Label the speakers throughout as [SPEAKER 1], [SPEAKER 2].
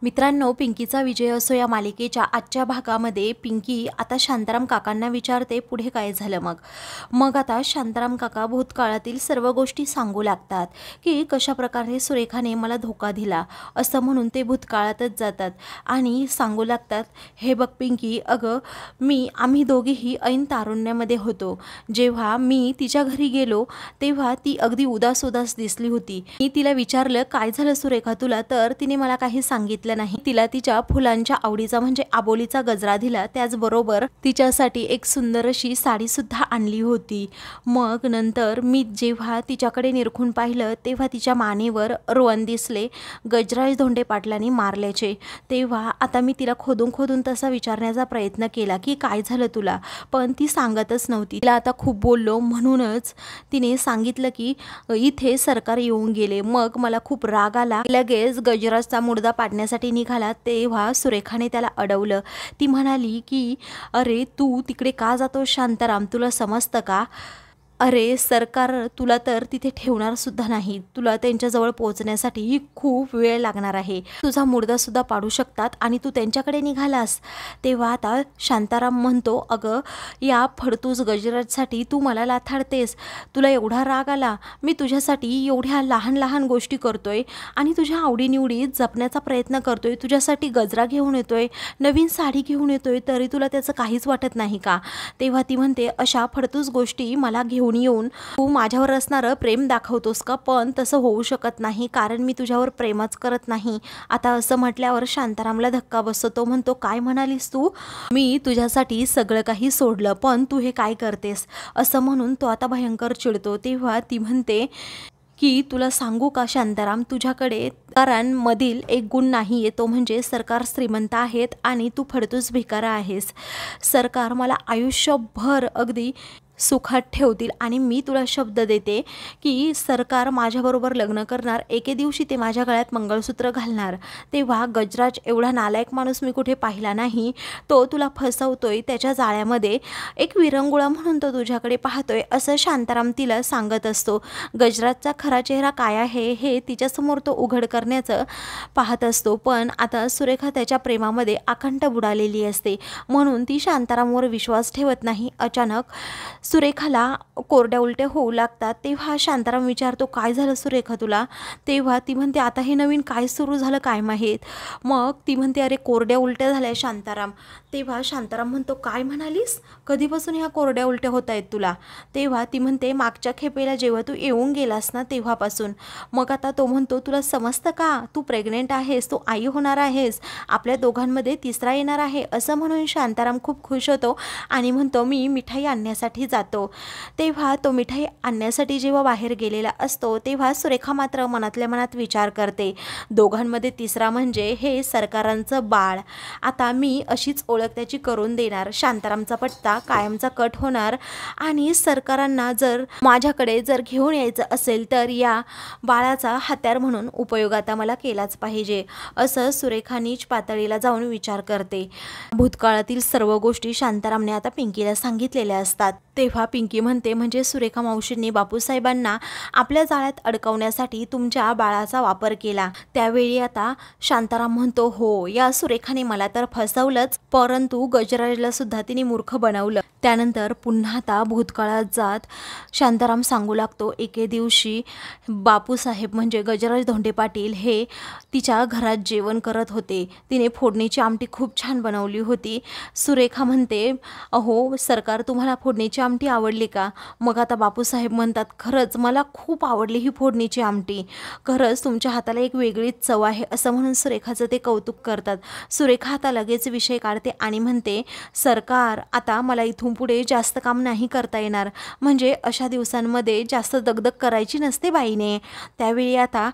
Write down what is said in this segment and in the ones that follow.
[SPEAKER 1] मित्रांनो, पिंकीचा विजय असो या मालिकेच्या आजच्या भागामध्ये पिंकी आता शांताराम काकांना विचारते पुढे काय झालं. मग आता शांताराम काका भूतकाळातील सर्व गोष्टी सांगू लागतात की कशा प्रकारे सुरेखाने मला धोका दिला असं म्हणून ते भूतकाळातच जातात आणि सांगू लागतात, हे बघ पिंकी, अगं आम्ही दोघेही ऐन तारुण्यामध्ये होतो. जेव्हा मी तिच्या घरी गेलो तेव्हा ती अगदी उदास दिसली होती. मी तिला विचारलं, काय झालं सुरेखा तुला, तर तिने मला काही सांगितलं नाही. तिला तिच्या फुलांच्या आवडीचा म्हणजे आबोलीचा गजरा दिला, त्याचबरोबर तिच्यासाठी एक सुंदर अशी साडी सुद्धा आणली होती. मग नंतर मी जेव्हा तिच्याकडे निरखून पाहिलं तेव्हा तिच्या मानेवर रोवन दिसले, गजराज धोंडे पाटलांनी मारल्याचे. तेव्हा आता मी तिला खोदून तसा विचारण्याचा प्रयत्न केला की काय झालं तुला, पण ती सांगतच नव्हती. तिला आता खूप बोललो म्हणूनच तिने सांगितलं की इथे सरकार येऊन गेले. मग मला खूप राग आला, लगेच गजराजचा मुर्दा पाडण्यासाठी निघाला. तेव्हा सुरेखाने त्याला अडवलं. ती म्हणाली की अरे तू तिकडे का जातो शांताराम, तुला समजतं का? अरे सरकार तुला तर तिथे ठेवणार सुद्धा नाही, तुला त्यांच्याजवळ पोहोचण्यासाठी खूप वेळ लागणार आहे, तुझा मुर्दा सुद्धा पाडू शकतात आणि तू त्यांच्याकडे निघालास. तेव्हा आता शांताराम म्हणतो, अगं या फडतूस गजराजसाठी तू मला लाथाडतेस, तुला एवढा राग आला, मी तुझ्यासाठी एवढ्या लहान लहान गोष्टी करतोय आणि तुझ्या आवडीनिवडी जपण्याचा प्रयत्न करतोय, तुझ्यासाठी गजरा घेऊन येतोय, नवीन साडी घेऊन येतोय, तरी तुला त्याचं काहीच वाटत नाही का? तेव्हा ती म्हणते, अशा फडतूस गोष्टी मला घेऊन येऊन तू माझ्यावर असणारं प्रेम दाखवतोस का? पण तसं होऊ शकत नाही, कारण मी तुझ्यावर प्रेमच करत नाही. आता असं म्हटल्यावर शांतारामला धक्का बसतो. तो म्हणतो, काय म्हणालीस तू? मी तुझ्यासाठी सगळं काही सोडलं, पण तू हे काय करतेस? असं म्हणून तो आता भयंकर चिडतो. तेव्हा ती म्हणते की तुला सांगू का शांताराम, तुझ्याकडे सरकारांमधील एक गुण नाही आहे, तो म्हणजे सरकार श्रीमंत आहेत आणि तू फडतूस भिकारा आहेस. सरकार मला आयुष्यभर अगदी सुखात ठेवतील आणि मी तुला शब्द देते की सरकार माझ्याबरोबर लग्न करणार, एके दिवशी ते माझ्या गळ्यात मंगळसूत्र घालणार. तेव्हा गजराज एवढा नालायक माणूस मी कुठे पाहिला नाही, तो तुला फसवतोय, त्याच्या जाळ्यामध्ये एक विरंगुळा म्हणून तो तुझ्याकडे पाहतोय, असं शांताराम तिला सांगत असतो. गजराजचा खरा चेहरा काय आहे हे तिच्यासमोर तो उघड करण्याचं पाहत असतो, पण आता सुरेखा त्याच्या प्रेमामध्ये अखंड बुडालेली असते म्हणून ती शांतारामवर विश्वास ठेवत नाही. अचानक सुरेखाला कोरड्या उलट्या होऊ लागतात. तेव्हा शांताराम विचारतो, काय झालं सुरेखा तुला? तेव्हा ती म्हणते, आता हे नवीन काय सुरू झालं काय माहीत. मग ती म्हणते, अरे कोरड्या उलट्या झाल्या शांताराम. तेव्हा शांताराम म्हणतो, काय म्हणालीस, कधीपासून ह्या कोरड्या उलट्या होत आहेत तुला? तेव्हा ती म्हणते, मागच्या खेपेला जेव्हा तू येऊन गेलास ना तेव्हापासून. मग आता तो म्हणतो, तुला समजतं का, तू प्रेग्नेंट आहेस, तू आई होणार आहेस, आपल्या दोघांमध्ये तिसरा येणार आहे. असं म्हणून शांताराम खूप खुश होतो आणि म्हणतो, मी मिठाई आणण्यासाठी जातो. तेव्हा तो मिठाई आणण्यासाठी जेव्हा बाहेर गेलेला असतो तेव्हा सुरेखा मात्र मनातल्या मनात विचार करते, दोघांमध्ये तिसरा म्हणजे हे सरकारांचं बाळ. आता मी अशीच ओळख त्याची करून देणार, शांतारामचा पट्टा कायमचा कट होणार आणि सरकारांना जर माझ्याकडे जर घेऊन यायचं असेल तर या बाळाचा हत्यार म्हणून उपयोग आता मला केलाच पाहिजे, असं सुरेखा नीच पातळीला जाऊन विचार करते. भूतकाळातील सर्व गोष्टी शांतारामने आता पिंकीला सांगितलेल्या असतात. तेव्हा पिंकी म्हणते, म्हणजे सुरेखा मावशींनी बापूसाहेबांना आपल्या जाळ्यात अडकवण्यासाठी तुमच्या बाळाचा वापर केला. त्यावेळी आता शांताराम म्हणतो, हो, या सुरेखाने मला तर फसवलंच, परंतु गजराजला सुद्धा तिने मूर्ख बनवलं. त्यानंतर पुन्हा आता भूतकाळात जात शांताराम सांगू लागतो, एके दिवशी बापूसाहेब म्हणजे गजराज धोंडे पाटील हे तिच्या घरात जेवण करत होते. तिने फोडणीची आमटी खूप छान बनवली होती. सुरेखा म्हणते, अहो सरकार, तुम्हाला फोडणीची आमटी आवडली का? मग आता बापूसाहेब म्हणतात, खरंच मला खूप आवडली ही फोडणीची आमटी, खरंच तुमच्या हाताला एक वेगळीच चव आहे, असं म्हणून सुरेखाचं ते कौतुक करतात. सुरेखा आता लगेच विषय काढते आणि म्हणते, सरकार आता मला इथून पुढे जास्त काम नाही करता येणार, म्हणजे अशा दिवसांमध्ये जास्त दगदग करायची नसते बाईने. त्यावेळी आता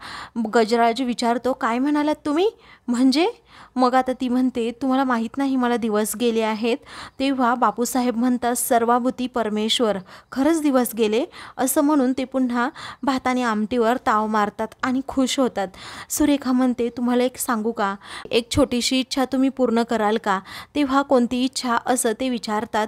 [SPEAKER 1] गजराज विचारतो, काय म्हणालात तुम्ही, म्हणजे? मग आता ती म्हणते, तुम्हाला माहीत नाही मला दिवस गेले आहेत. तेव्हा बापूसाहेब म्हणतात, सर्वाभूती परमेश्वर, खरंच दिवस गेले, असं म्हणून ते पुन्हा भात आणि आमटीवर ताव मारतात आणि खुश होतात. सुरेखा म्हणते, तुम्हाला एक सांगू का, एक छोटीशी इच्छा तुम्ही पूर्ण कराल का? तेव्हा कोणती इच्छा, असं ते विचारतात.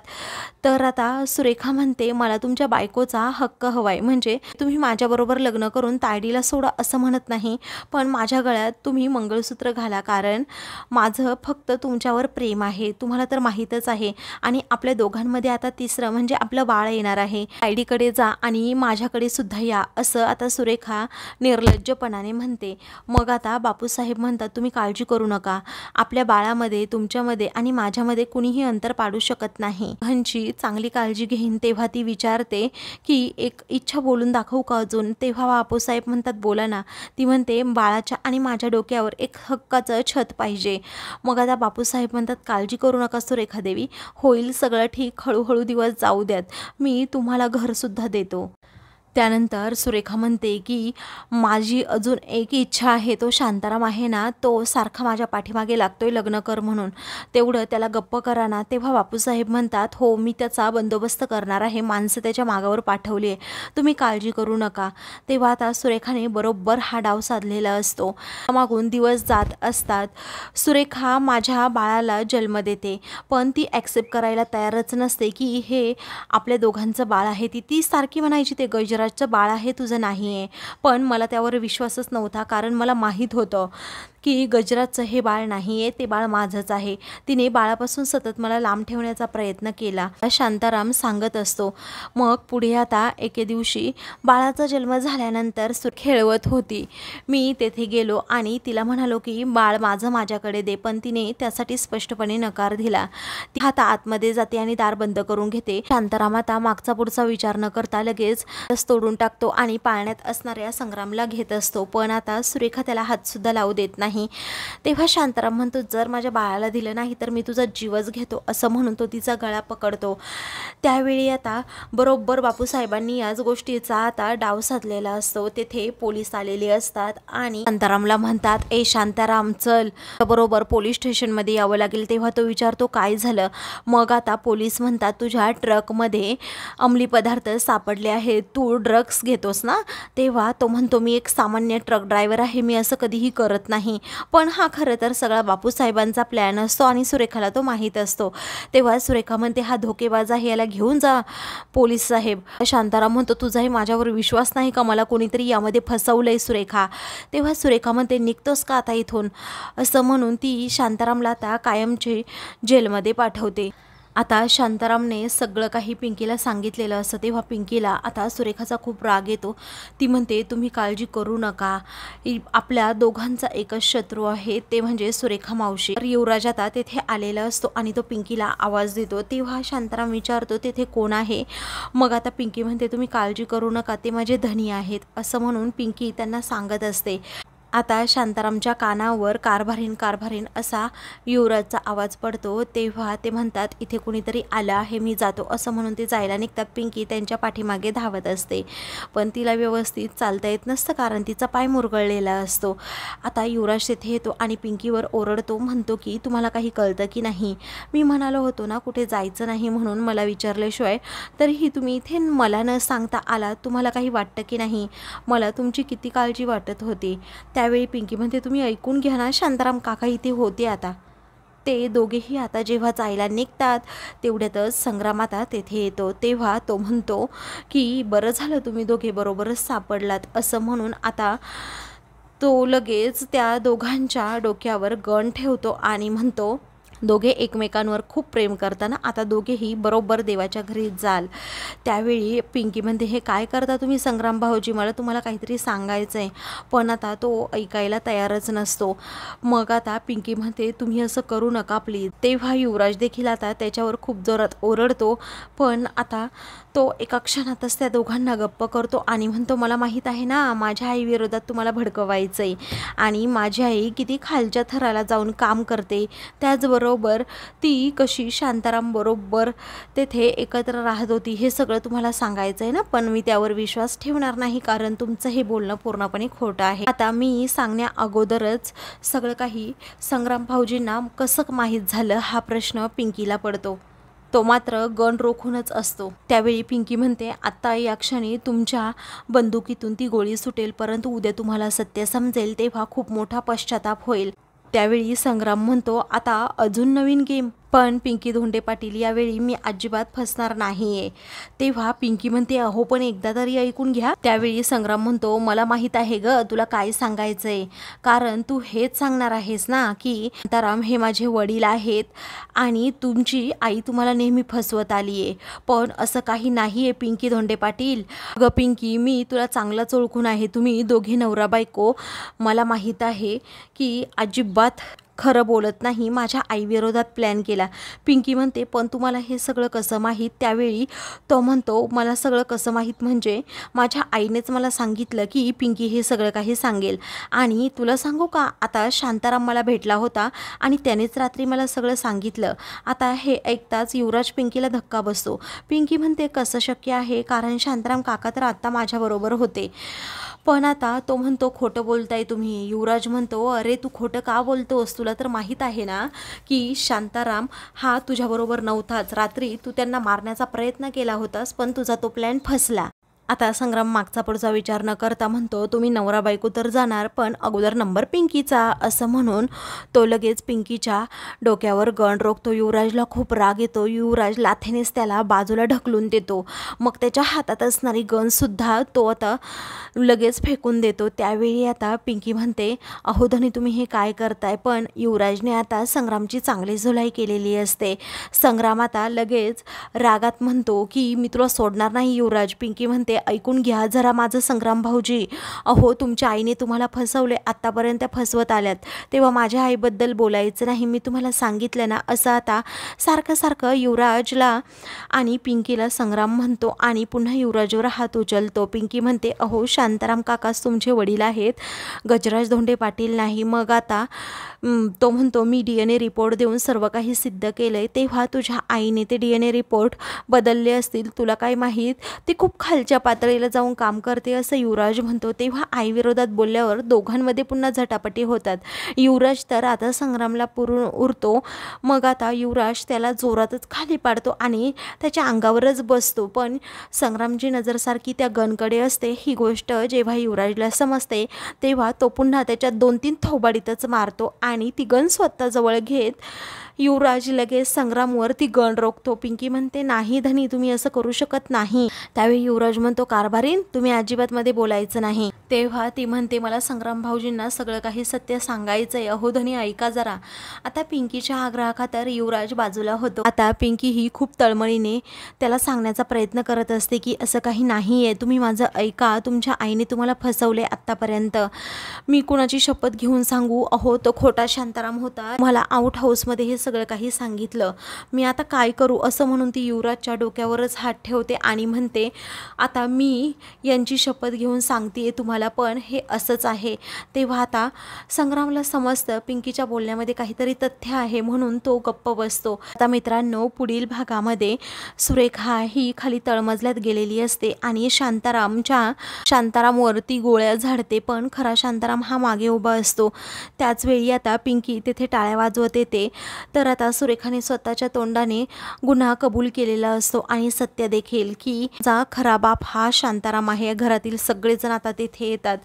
[SPEAKER 1] तर आता सुरेखा म्हणते, मला तुमच्या बायकोचा हक्क हवाय, म्हणजे तुम्ही माझ्याबरोबर लग्न करून तायडीला सोडा असं म्हणत नाही, पण माझ्या गळ्यात तुम्ही मंगळसूत्र घाला झाला, कारण माझं फक्त तुमच्यावर प्रेम आहे, तुम्हाला तर माहीतच आहे. आणि आपल्या दोघांमध्ये आता तिसरं म्हणजे आपलं बाळ येणार आहे. आयडीकडे जा आणि माझ्याकडे सुद्धा या, असं आता सुरेखा निर्लज्जपणाने म्हणते. मग आता बापूसाहेब म्हणतात, तुम्ही काळजी करू नका, आपल्या बाळामध्ये, तुमच्यामध्ये आणि माझ्यामध्ये कुणीही अंतर पाडू शकत नाही. ह्यांची चांगली काळजी घेईन. तेव्हा ती विचारते की एक इच्छा बोलून दाखवू का अजून? तेव्हा बापूसाहेब म्हणतात, बोला ना. ती म्हणते, बाळाच्या आणि माझ्या डोक्यावर एक हक्काचं छत पाहिजे. मग आता बापूसाहेब म्हणतात, काळजी करू नका सुरेखा देवी, होईल सगळं ठीक, हळूहळू दिवस जाऊ द्यात, मी तुम्हाला घरसुद्धा देतो. त्यानंतर सुरेखा म्हणते की माझी अजून एक इच्छा आहे, तो शांताराम आहे ना, तो सारखा माझ्या पाठीमागे लागतोय लग्न कर म्हणून, तेवढं त्याला गप्प करा ना. तेव्हा बापूसाहेब म्हणतात, हो मी त्याचा बंदोबस्त करणार आहे, माणसं त्याच्या मागावर पाठवली आहे, तुम्ही काळजी करू नका. तेव्हा आता सुरेखाने बरोबर हा डाव साधलेला असतो. मागून दिवस जात असतात. सुरेखा माझ्या बाळाला जन्म देते, पण ती ॲक्सेप्ट करायला तयारच नसते की हे आपल्या दोघांचं बाळ आहे. ती सारखी म्हणायची, ते गजराजचं बाळ आहे, तुझं नाही आहे. पण मला त्यावर विश्वासच नव्हता, कारण मला माहीत होतं की गजराजचं हे बाळ नाही आहे, ते बाळ माझंच आहे. तिने बाळापासून सतत मला लांब ठेवण्याचा प्रयत्न केला, शांताराम सांगत असतो. मग पुढे आता एके दिवशी बाळाचा जन्म झाल्यानंतर खेळवत होती. मी तेथे गेलो आणि तिला म्हणालो की बाळ माझं माझ्याकडे दे, पण तिने त्यासाठी स्पष्टपणे नकार दिला. ती आता आतमध्ये जाते आणि दार बंद करून घेते. शांताराम आता मागचा पुढचा विचार न करता लगेच तोडून टाकतो आणि पाळण्यात असणाऱ्या संग्रामला घेत असतो. पण आता सुरेखा त्याला हातसुद्धा लावू देत नाही. तेव्हा शांताराम म्हणतो, जर माझ्या बाळाला दिलं नाही तर मी तुझा जीवच घेतो, असं म्हणून तो तिचा गळा पकडतो. त्यावेळी आता बरोबर बापूसाहेबांनी याच गोष्टीचा आता डाव साधलेला असतो. तेथे पोलीस आलेले असतात आणि शांतारामला म्हणतात, ए शांताराम चल, बरोबर पोलीस स्टेशनमध्ये यावं लागेल. तेव्हा तो विचारतो, काय झालं? मग आता पोलीस म्हणतात, तुझ्या ट्रकमध्ये अंमली पदार्थ सापडले आहेत, तू ड्रग्स घेतोस ना? तेव्हा तो म्हणतो, मी एक सामान्य ट्रक ड्रायव्हर आहे, मी असं कधीही करत नाही. पण हा खरं तर सगळा बापूसाहेबांचा प्लॅन असतो आणि सुरेखाला तो माहीत असतो. तेव्हा सुरेखा म्हणते, हा धोकेबाज आहे, याला घेऊन जा पोलीस साहेब. शांताराम म्हणतो, तुझाही माझ्यावर विश्वास नाही का? मला कोणीतरी यामध्ये फसवलंय सुरेखा. तेव्हा सुरेखा म्हणते, निघतोस का आता इथून? असं म्हणून ती शांतारामला आता कायमचे जेलमध्ये पाठवते. आता शांतारामने सगळं काही पिंकीला सांगितलेलं असतं. तेव्हा पिंकीला आता सुरेखाचा खूप राग येतो. ती म्हणते, तुम्ही काळजी करू नका, आपल्या दोघांचा एकच शत्रू आहे, ते म्हणजे सुरेखा मावशी. युवराज आता तेथे आलेला असतो आणि तो पिंकीला आवाज देतो. तेव्हा शांताराम विचारतो, तेथे कोण आहे? मग आता पिंकी म्हणते, तुम्ही काळजी करू नका, ते माझे धनी आहेत, असं म्हणून पिंकी त्यांना सांगत असते. आता शांतारामच्या कानावर कारभारीन कारभारीन असा युवराजचा आवाज पडतो. तेव्हा ते म्हणतात, इथे कुणीतरी आलं आहे, मी जातो, असं म्हणून ते जायला निघतात. पिंकी त्यांच्या पाठीमागे धावत असते, पण तिला व्यवस्थित चालता येत नसतं, कारण तिचा पाय मुरगळलेला असतो. आता युवराज तिथे येतो आणि पिंकीवर ओरडतो, म्हणतो की तुम्हाला काही कळतं की नाही? मी म्हणालो होतो ना कुठे जायचं नाही म्हणून, मला विचारल्याशिवाय, तरीही तुम्ही इथे मला न सांगता आलात, तुम्हाला काही वाटतं की नाही? मला तुमची किती काळजी वाटत होती. त्यावेळी पिंकी म्हणते, तुम्ही ऐकून घ्या ना, शांताराम काका इथे होते. आता ते दोघेही आता जेव्हा जायला निघतात तेवढ्यातच संग्राम आता तेथे येतो. तेव्हा तो म्हणतो की बरं झालं तुम्ही दोघे बरोबरच सापडलात, असं म्हणून आता तो लगेच त्या दोघांच्या डोक्यावर गन ठेवतो आणि म्हणतो, दोघे एकमेकांवर खूप प्रेम करताना आता दोघेही बरोबर देवाच्या घरी जाल. त्यावेळी पिंकी म्हणते, हे काय करता तुम्ही संग्राम भाऊजी, मला तुम्हाला काहीतरी सांगायचं आहे. पण आता तो ऐकायला तयारच नसतो. मग आता पिंकी म्हणते, तुम्ही असं करू नका प्लीज. तेव्हा युवराज देखील आता त्याच्यावर खूप जोरात ओरडतो, पण आता तो एका क्षणातच त्या दोघांना गप्प करतो आणि म्हणतो, मला माहीत आहे ना, माझ्या आईविरोधात तुम्हाला भडकवायचं आहे आणि माझी आई किती खालच्या थराला जाऊन काम करते, त्याचबरोबर ती कशी शांताराम बरोबर तेथे एकत्र राहत होती, हे सगळं तुम्हाला सांगायचं आहे ना. पण मी त्यावर विश्वास ठेवणार नाही, कारण तुमचं हे बोलणं पूर्णपणे खोटं आहे. आता मी सांगण्या अगोदरच सगळं काही संग्राम भाऊजींना कसं माहीत झालं, हा प्रश्न पिंकीला पडतो. तो मात्र गन रोखूनच असतो. त्यावेळी पिंकी म्हणते, आत्ता या क्षणी तुमच्या बंदुकीतून ती गोळी सुटेल, परंतु उद्या तुम्हाला सत्य समजेल, तेव्हा खूप मोठा पश्चाताप होईल. त्यावेळी संग्राम म्हणतो, आता अजून नवीन गेम? पण पिंकी धोंडे पाटील यावेळी मी अजिबात फसणार नाहीये. तेव्हा पिंकी म्हणते अहो पण एकदा तरी ऐकून घ्या. त्यावेळी संग्राम म्हणतो मला माहीत आहे ग तुला काय सांगायचंय, कारण तू हेच सांगणार आहेस ना की शांताराम हे माझे वडील आहेत आणि तुमची आई तुम्हाला नेहमी फसवत आली आहे. पण असं काही नाही आहे पिंकी धोंडे पाटील. अगं पिंकी मी तुला चांगलाच ओळखून आहे, तुम्ही दोघे नवरा बायको. मला माहीत आहे की अजिबात खरं बोलत नाही, माझ्या आईविरोधात प्लॅन केला. पिंकी म्हणते पण तुम्हाला हे सगळं कसं माहीत. त्यावेळी तो म्हणतो मला सगळं कसं माहीत म्हणजे माझ्या आईनेच मला सांगितलं की पिंकी हे सगळं काही सांगेल. आणि तुला सांगू का आता शांताराम मला भेटला होता आणि त्यानेच रात्री मला सगळं सांगितलं. आता हे ऐकताच युवराज पिंकीला धक्का बसतो. पिंकी म्हणते कसं शक्य आहे, कारण शांताराम काका तर आत्ता माझ्याबरोबर होते. पण आता तो म्हणतो खोटं बोलताय तुम्ही. युवराज म्हणतो अरे तू खोटं का बोलतोस, तुला तर माहीत आहे ना की शांताराम हा तुझ्याबरोबर नव्हताच. रात्री तू त्यांना मारण्याचा प्रयत्न केला होतास पण तुझा तो प्लॅन फसला. आता संग्राम मागचा पुढचा विचार न करता म्हणतो तुम्ही नवरा बायको तर जाणार पण अगोदर नंबर पिंकीचा. असं म्हणून तो लगेच पिंकीच्या डोक्यावर गण रोखतो. युवराजला खूप राग येतो. युवराज लाथेनेच त्याला बाजूला ढकलून देतो. मग त्याच्या हातात असणारी गनसुद्धा तो आता लगेच फेकून देतो. त्यावेळी आता पिंकी म्हणते अहो धनी तुम्ही हे काय करताय. पण युवराजने आता संग्रामची चांगली झुलाई केलेली असते. संग्राम आता लगेच रागात म्हणतो की मी तुला सोडणार नाही युवराज. पिंकी म्हणते ऐकून घ्या जरा माझं संग्राम भाऊजी. अहो तुमच्या आईने तुम्हाला फसवले, आत्तापर्यंत फसवत आल्यात, तेव्हा माझ्या आईबद्दल बोलायचं नाही, मी तुम्हाला सांगितलं ना. असं आता सारखं सारखं युवराजला आणि पिंकीला संग्राम म्हणतो आणि पुन्हा युवराजवर हात उचलतो. पिंकी म्हणते अहो शांताराम काकाच तुमचे वडील आहेत, गजराज धोंडे पाटील नाही. मग आता तो म्हणतो मी DNA रिपोर्ट देऊन सर्व काही सिद्ध केलं आहे. तेव्हा तुझ्या आईने ते DNA रिपोर्ट बदलले असतील, तुला काय माहीत, ती खूप खालच्या पातळीला जाऊन काम करते असं युवराज म्हणतो. तेव्हा आईविरोधात बोलल्यावर दोघांमध्ये पुन्हा झटापटी होतात. युवराज तर आता संग्रामला उरतो. मग आता युवराज त्याला जोरातच खाली पाडतो आणि त्याच्या अंगावरच बसतो. पण संग्रामची नजर सारखी त्या गनकडे असते. ही गोष्ट जेव्हा युवराजला समजते तेव्हा तो पुन्हा त्याच्या 2-3 थोबाडीतच मारतो आणि ती गन स्वतःजवळ घेत युवराज लगेच संग्रामवर ती गन रोखतो. पिंकी म्हणते नाही धनी तुम्ही असं करू शकत नाही. त्यावेळी युवराज म्हणतो कारभारीन तुम्ही अजिबात मध्ये बोलायचं नाही. तेव्हा ती म्हणते मला संग्राम भाऊजींना सगळं काही सत्य सांगायचंय. अहो धनी ऐका जरा. आता पिंकीच्या आग्रहाखातर युवराज बाजूला होतो. आता पिंकी ही खूप तळमळीने त्याला सांगण्याचा प्रयत्न करत असते की असं काही नाही आहे, तुम्ही माझं ऐका, तुमच्या आईने तुम्हाला फसवले आत्तापर्यंत. मी कुणाची शपथ घेऊन सांगू, अहो तो खोटा शांताराम होता, मला आउट हाऊसमध्ये हे सगळं काही सांगितलं, मी आता काय करू. असं म्हणून ती युवराजच्या डोक्यावरच हात ठेवते आणि म्हणते आता मी यांची शपथ घेऊन सांगते तुम्हाला पण हे असंच आहे. तेव्हा आता संग्रामला समजतं पिंकीच्या बोलण्यामध्ये काहीतरी तथ्य आहे म्हणून तो गप्प बसतो. आता मित्रांनो पुढील भागामध्ये सुरेखा ही खाली तळमजल्यात गेलेली असते आणि शांतारामवरती गोळ्या झाडते पण खरा शांताराम हा मागे उभा असतो. त्याचवेळी आता पिंकी तेथे टाळ्या वाजवत येते. तर आता सुरेखाने स्वतःच्या तोंडाने गुन्हा कबूल केलेला असतो आणि सत्य देखील की जा खरा बाप हा शांताराम आहे. घरातील सगळेजण आता तेथे येतात.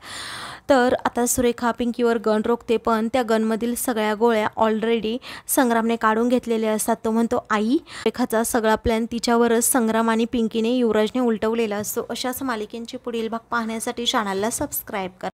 [SPEAKER 1] तर आता सुरेखा पिंकीवर गन रोखते पण त्या गनमधील सगळ्या गोळ्या ऑलरेडी संग्रामने काढून घेतलेल्या असतात. तो म्हणतो आई, सुरेखाचा सगळा प्लॅन तिच्यावरच संग्राम आणि पिंकीने युवराजने उलटवलेला असतो. अशाच मालिकेंची पुढील भाग पाहण्यासाठी चॅनलला सबस्क्राईब करा.